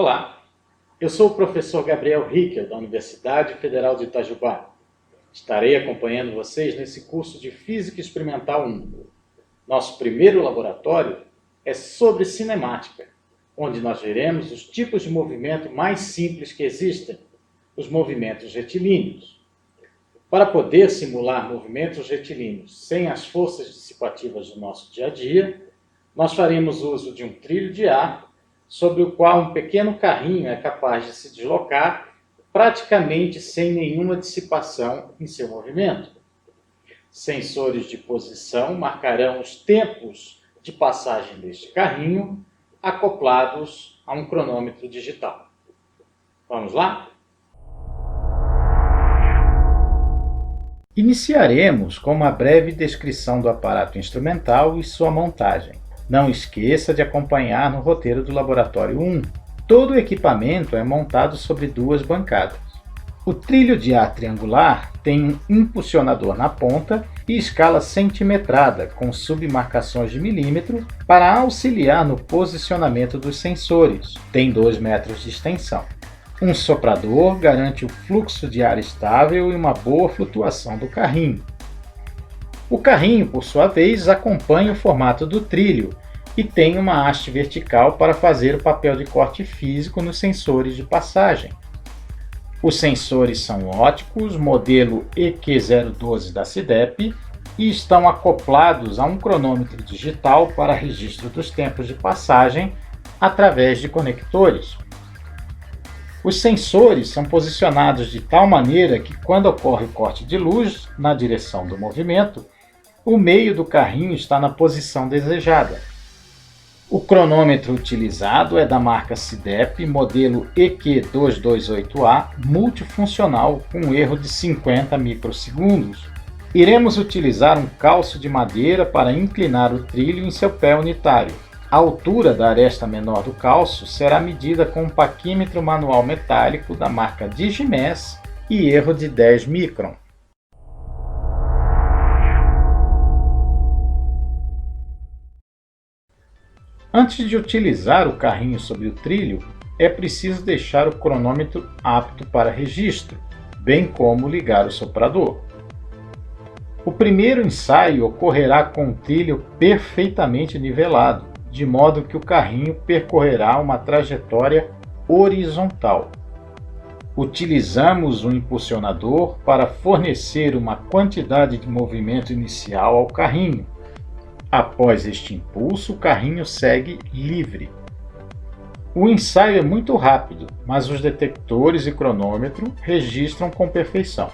Olá, eu sou o professor Gabriel Rickel, da Universidade Federal de Itajubá. Estarei acompanhando vocês nesse curso de Física Experimental 1. Nosso primeiro laboratório é sobre cinemática, onde nós veremos os tipos de movimento mais simples que existem, os movimentos retilíneos. Para poder simular movimentos retilíneos sem as forças dissipativas do nosso dia a dia, nós faremos uso de um trilho de ar sobre o qual um pequeno carrinho é capaz de se deslocar praticamente sem nenhuma dissipação em seu movimento. Sensores de posição marcarão os tempos de passagem deste carrinho, acoplados a um cronômetro digital. Vamos lá? Iniciaremos com uma breve descrição do aparato instrumental e sua montagem. Não esqueça de acompanhar no roteiro do Laboratório 1. Todo o equipamento é montado sobre duas bancadas. O trilho de ar triangular tem um impulsionador na ponta e escala centimetrada, com submarcações de milímetro, para auxiliar no posicionamento dos sensores. Tem 2 metros de extensão. Um soprador garante o fluxo de ar estável e uma boa flutuação do carrinho. O carrinho, por sua vez, acompanha o formato do trilho e tem uma haste vertical para fazer o papel de corte físico nos sensores de passagem. Os sensores são óticos, modelo EQ012 da CIDEP, e estão acoplados a um cronômetro digital para registro dos tempos de passagem através de conectores. Os sensores são posicionados de tal maneira que, quando ocorre o corte de luz na direção do movimento, o meio do carrinho está na posição desejada. O cronômetro utilizado é da marca CIDEP, modelo EQ228A, multifuncional, com erro de 50 microsegundos. Iremos utilizar um calço de madeira para inclinar o trilho em seu pé unitário. A altura da aresta menor do calço será medida com um paquímetro manual metálico da marca Digimesh e erro de 10 micron. Antes de utilizar o carrinho sobre o trilho, é preciso deixar o cronômetro apto para registro, bem como ligar o soprador. O primeiro ensaio ocorrerá com o trilho perfeitamente nivelado, de modo que o carrinho percorrerá uma trajetória horizontal. Utilizamos um impulsionador para fornecer uma quantidade de movimento inicial ao carrinho. Após este impulso, o carrinho segue livre. O ensaio é muito rápido, mas os detectores e cronômetro registram com perfeição.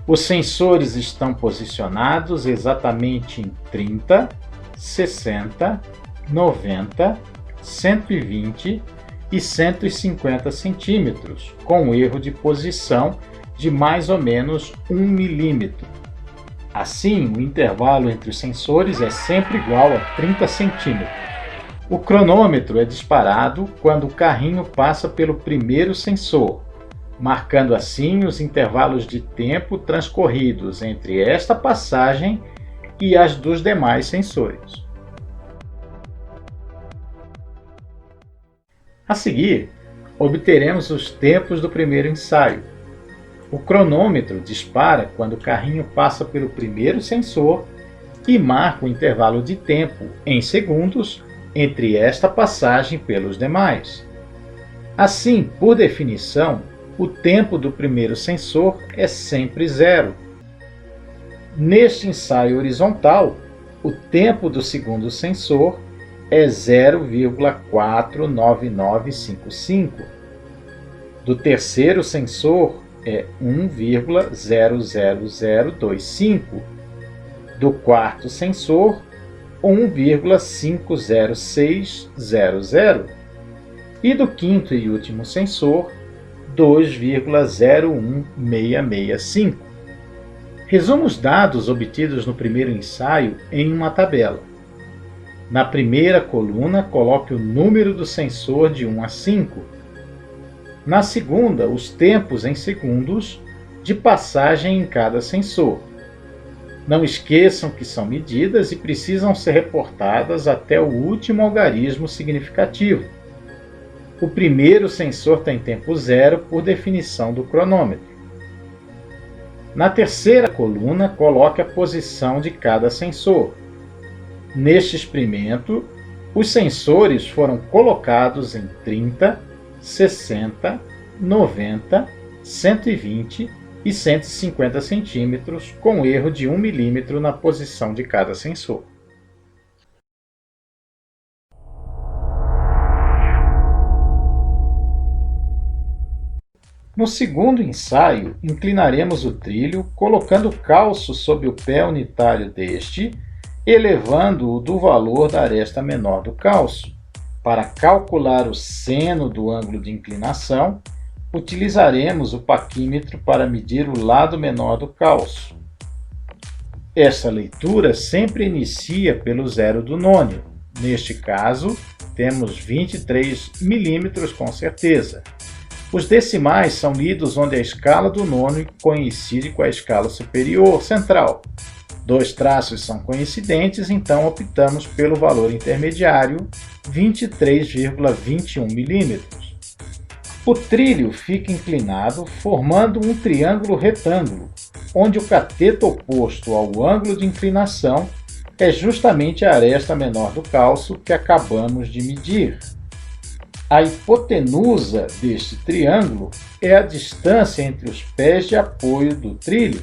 Os sensores estão posicionados exatamente em 30, 60, 90, 120 e 150 centímetros, com erro de posição de mais ou menos 1 milímetro. Assim, o intervalo entre os sensores é sempre igual a 30 centímetros. O cronômetro é disparado quando o carrinho passa pelo primeiro sensor, marcando assim os intervalos de tempo transcorridos entre esta passagem e as dos demais sensores. A seguir, obteremos os tempos do primeiro ensaio. O cronômetro dispara quando o carrinho passa pelo primeiro sensor e marca o intervalo de tempo, em segundos, entre esta passagem pelos demais. Assim, por definição, o tempo do primeiro sensor é sempre zero. Neste ensaio horizontal, o tempo do segundo sensor é 0,49955. Do terceiro sensor é 1,00025. Do quarto sensor, 1,50600. E do quinto e último sensor, 2,01665. Resuma os dados obtidos no primeiro ensaio em uma tabela. Na primeira coluna, coloque o número do sensor de 1 a 5. Na segunda, os tempos em segundos de passagem em cada sensor. Não esqueçam que são medidas e precisam ser reportadas até o último algarismo significativo. O primeiro sensor tem tempo zero por definição do cronômetro. Na terceira coluna, coloque a posição de cada sensor. Neste experimento, os sensores foram colocados em 30, 60, 90, 120 e 150 centímetros, com erro de 1 milímetro na posição de cada sensor. No segundo ensaio, inclinaremos o trilho colocando o calço sob o pé unitário deste, elevando-o do valor da aresta menor do calço. Para calcular o seno do ângulo de inclinação, utilizaremos o paquímetro para medir o lado menor do calço. Esta leitura sempre inicia pelo zero do nônio. Neste caso, temos 23 milímetros com certeza. Os decimais são lidos onde a escala do nônio coincide com a escala superior central. Dois traços são coincidentes, então optamos pelo valor intermediário, 23,21 milímetros. O trilho fica inclinado, formando um triângulo retângulo, onde o cateto oposto ao ângulo de inclinação é justamente a aresta menor do calço que acabamos de medir. A hipotenusa deste triângulo é a distância entre os pés de apoio do trilho.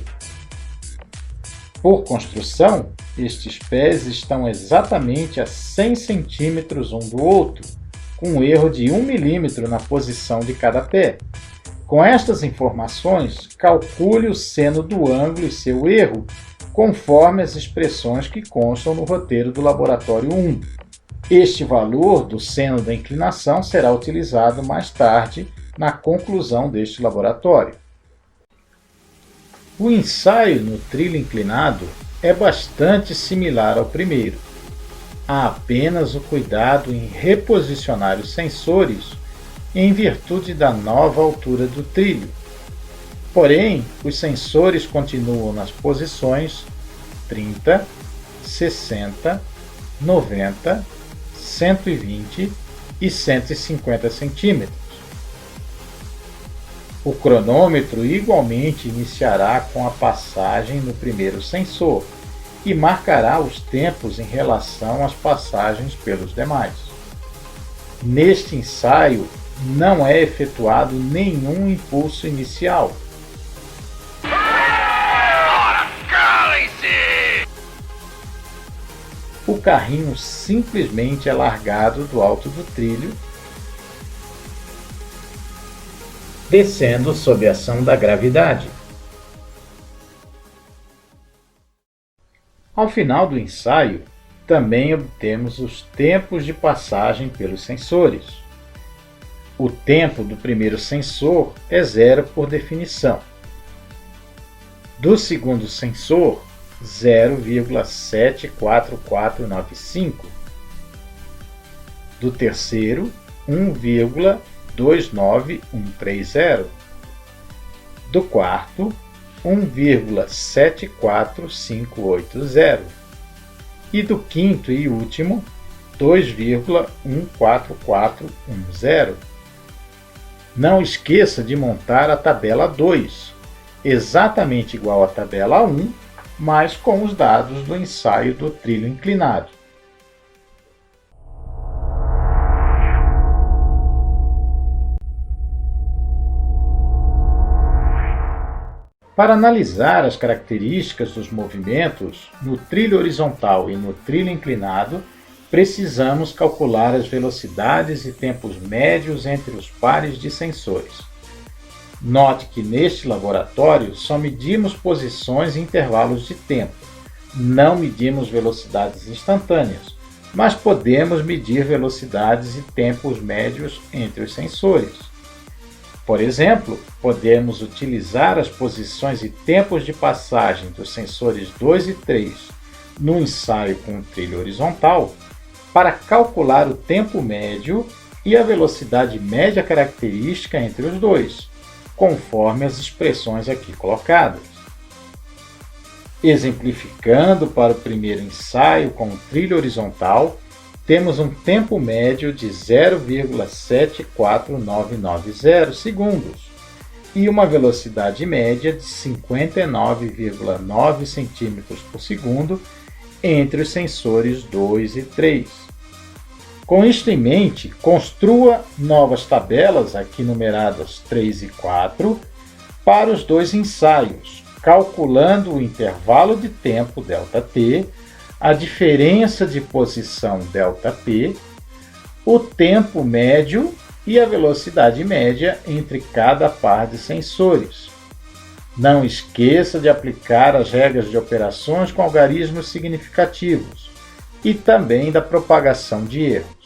Por construção, estes pés estão exatamente a 100 centímetros um do outro, com um erro de 1 milímetro na posição de cada pé. Com estas informações, calcule o seno do ângulo e seu erro, conforme as expressões que constam no roteiro do Laboratório 1. Este valor do seno da inclinação será utilizado mais tarde na conclusão deste laboratório. O ensaio no trilho inclinado é bastante similar ao primeiro. Há apenas o cuidado em reposicionar os sensores em virtude da nova altura do trilho. Porém, os sensores continuam nas posições 30, 60, 90, 120 e 150 centímetros. O cronômetro igualmente iniciará com a passagem no primeiro sensor e marcará os tempos em relação às passagens pelos demais. Neste ensaio, não é efetuado nenhum impulso inicial. O carrinho simplesmente é largado do alto do trilho, descendo sob a ação da gravidade. Ao final do ensaio, também obtemos os tempos de passagem pelos sensores. O tempo do primeiro sensor é zero por definição. Do segundo sensor, 0,74495. Do terceiro, 1,29130. Do quarto, 1,74580. E do quinto e último, 2,14410. Não esqueça de montar a tabela 2, exatamente igual à tabela 1, mas com os dados do ensaio do trilho inclinado. Para analisar as características dos movimentos no trilho horizontal e no trilho inclinado, precisamos calcular as velocidades e tempos médios entre os pares de sensores. Note que neste laboratório só medimos posições e intervalos de tempo. Não medimos velocidades instantâneas, mas podemos medir velocidades e tempos médios entre os sensores. Por exemplo, podemos utilizar as posições e tempos de passagem dos sensores 2 e 3 no ensaio com o trilho horizontal para calcular o tempo médio e a velocidade média característica entre os dois, conforme as expressões aqui colocadas. Exemplificando para o primeiro ensaio com o trilho horizontal, temos um tempo médio de 0,74990 segundos e uma velocidade média de 59,9 centímetros por segundo entre os sensores 2 e 3. Com isto em mente, construa novas tabelas, aqui numeradas 3 e 4, para os dois ensaios, calculando o intervalo de tempo ΔT, a diferença de posição ΔP, o tempo médio e a velocidade média entre cada par de sensores. Não esqueça de aplicar as regras de operações com algarismos significativos e também da propagação de erros.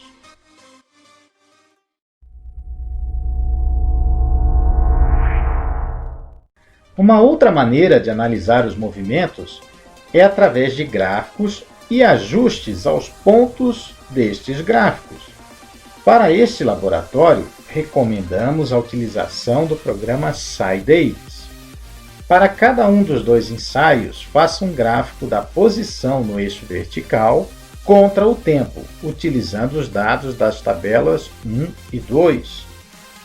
Uma outra maneira de analisar os movimentos é através de gráficos e ajustes aos pontos destes gráficos. Para este laboratório, recomendamos a utilização do programa SciDavis. Para cada um dos dois ensaios, faça um gráfico da posição no eixo vertical contra o tempo, utilizando os dados das tabelas 1 e 2.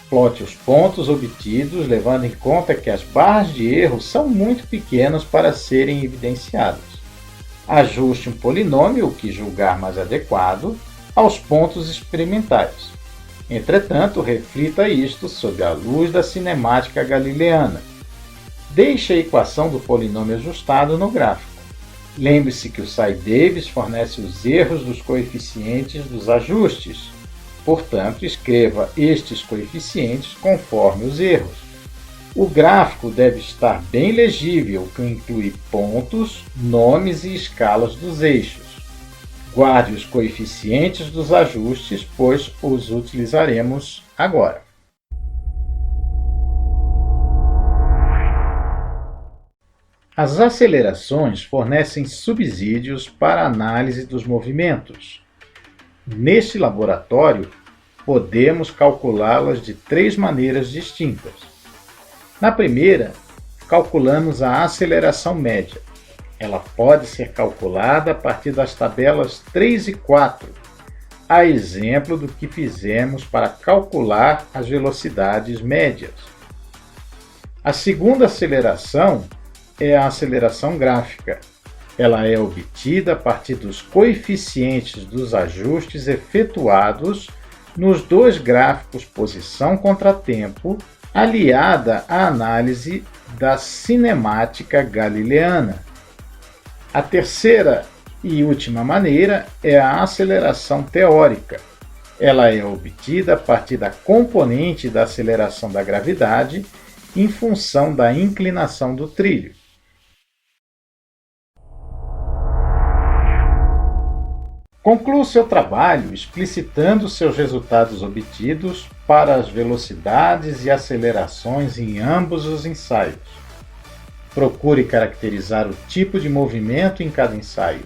Plote os pontos obtidos, levando em conta que as barras de erro são muito pequenas para serem evidenciadas. Ajuste um polinômio, o que julgar mais adequado, aos pontos experimentais. Entretanto, reflita isto sob a luz da cinemática galileana. Deixe a equação do polinômio ajustado no gráfico. Lembre-se que o SciDavis fornece os erros dos coeficientes dos ajustes. Portanto, escreva estes coeficientes conforme os erros. O gráfico deve estar bem legível, o que inclui pontos, nomes e escalas dos eixos. Guarde os coeficientes dos ajustes, pois os utilizaremos agora. As acelerações fornecem subsídios para a análise dos movimentos. Neste laboratório, podemos calculá-las de três maneiras distintas. Na primeira, calculamos a aceleração média. Ela pode ser calculada a partir das tabelas 3 e 4, a exemplo do que fizemos para calcular as velocidades médias. A segunda aceleração é a aceleração gráfica. Ela é obtida a partir dos coeficientes dos ajustes efetuados nos dois gráficos posição contra tempo, aliada à análise da cinemática galileana. A terceira e última maneira é a aceleração teórica. Ela é obtida a partir da componente da aceleração da gravidade em função da inclinação do trilho. Conclua o seu trabalho explicitando seus resultados obtidos para as velocidades e acelerações em ambos os ensaios. Procure caracterizar o tipo de movimento em cada ensaio.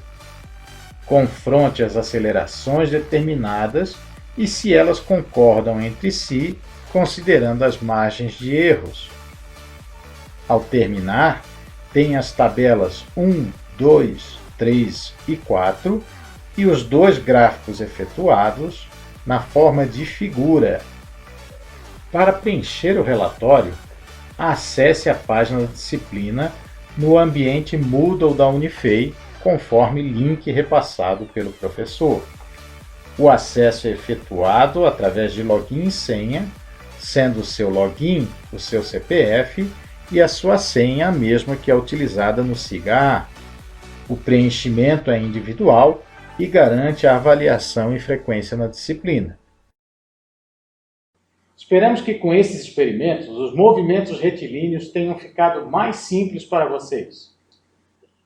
Confronte as acelerações determinadas e se elas concordam entre si, considerando as margens de erros. Ao terminar, tenha as tabelas 1, 2, 3 e 4 e os dois gráficos efetuados na forma de figura. Para preencher o relatório, acesse a página da disciplina no ambiente Moodle da Unifei, conforme link repassado pelo professor. O acesso é efetuado através de login e senha, sendo o seu login o seu CPF e a sua senha a mesma que é utilizada no SIGA-A. O preenchimento é individual e garante a avaliação e frequência na disciplina. Esperamos que com esses experimentos os movimentos retilíneos tenham ficado mais simples para vocês.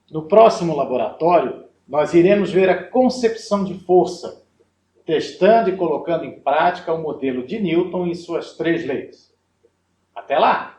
No próximo laboratório, nós iremos ver a concepção de força, testando e colocando em prática o modelo de Newton e suas três leis. Até lá!